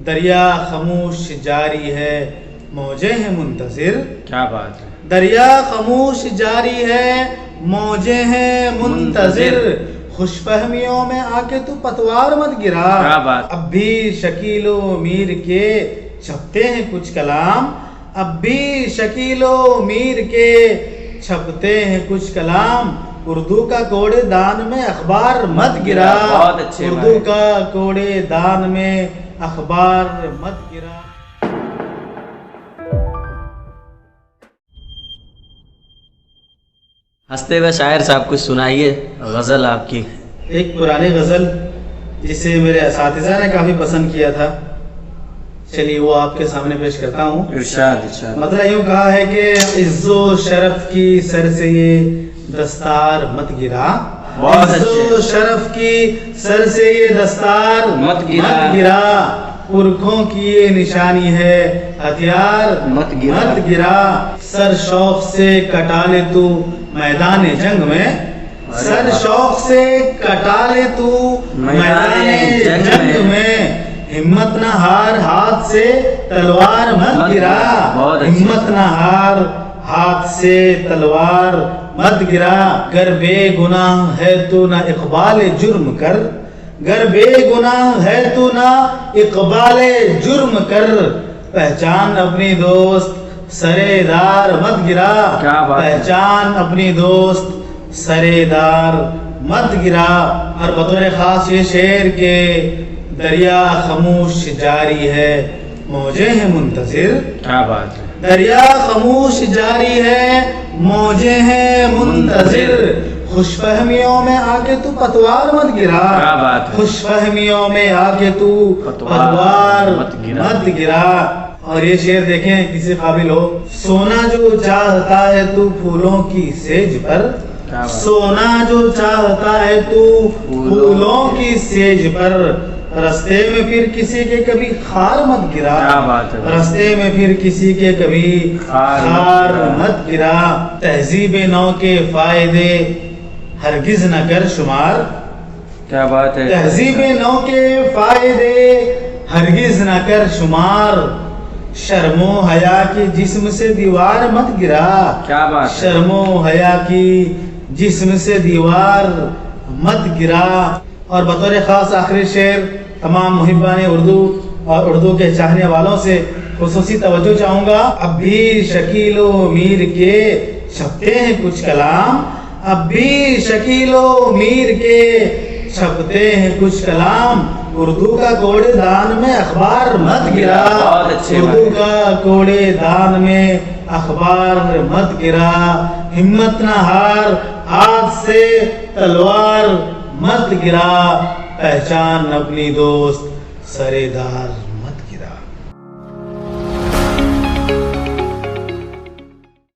دریا خاموش جاری ہے موجیں ہیں منتظر. کیا بات ہے. دریا خاموش جاری ہے موجیں ہیں منتظر. خوش فہمیوں میں آ کے تو پتوار مت گرا. کیا بات. اب بھی شکیل و میر کے چھپتے ہیں کچھ کلام. اب بھی شکیل و میر کے چھپتے ہیں کچھ کلام. اردو کا کوڑے دان میں اخبار مت گرا. بہت اچھے. اردو کا کوڑے دان میں اخبار مت گرا. ہنستے ہوئے شاعر صاحب کچھ سنائیے غزل آپ کی. ایک پرانی غزل جسے میرے اساتذہ نے کافی پسند کیا تھا, چلیے وہ آپ کے سامنے پیش کرتا ہوں. ارشاد ارشاد. مطلب یوں کہا ہے کہ عز و شرف کی سر سے یہ دستار مت گرا. عز و شرف کی سر سے یہ دستار مت گرا. پرکھوں کی یہ نشانی ہے ہتھیار مت گرا. سر شوق سے کٹا لے تو میدان جنگ میں. سر شوق سے کٹا لے تو میدان جنگ میں. ہمت نہ ہار ہاتھ سے تلوار مت گرا. ہمت نہ ہار ہاتھ سے تلوار مت گرا. گر بے گناہ ہے تو نہ اقبال جرم کر. گر بے گناہ ہے تو نہ اقبال جرم کر. پہچان اپنی دوست سرے دار مت گرا. پہچان اپنی دوست سرے دار مت گرا. اور بطور خاص یہ شعر کے دریا خاموش جاری ہے موجیں ہیں منتظر. کیا بات ہے. دریا خاموش جاری ہے موجیں ہیں منتظر. خوش فہمیوں میں آ کے تو پتوار مت گرا. کیا بات ہے. خوش فہمیوں میں آ کے تو پتوار مت گرا. اور یہ شعر دیکھیں کسی قابل ہو. سونا جو چاہتا ہے تو پھولوں کی سیج پر. سونا جو چاہتا ہے تو پھولوں کی سیج پر. رستے میں پھر کسی کے کبھی خار مت گرا. رستے میں پھر کسی کے کبھی خار مت گرا. تہذیب نو کے فائدے ہرگز نہ کر شمار. کیا بات ہے. تہذیب نو کے فائدے ہرگز نہ کر شمار. شرم و حیا کی جسم سے دیوار مت گرا. کیا بات. شرم و حیا کی جسم سے دیوار مت گرا. اور بطور خاص آخری شعر تمام محبان اردو اور اردو کے چاہنے والوں سے خصوصی توجہ چاہوں گا. اب بھی شکیل و میر کے چھپتے ہیں کچھ کلام. اب بھی شکیل و میر کے چھپتے ہیں کچھ کلام. اردو کا کوڑے دان میں اخبار مت گرا. اردو کا کوڑے دان میں اخبار مت گرا. ہمت نہ ہار ہاتھ سے تلوار مت گرا. پہچان اپنی دوست سرے دار مت گرا.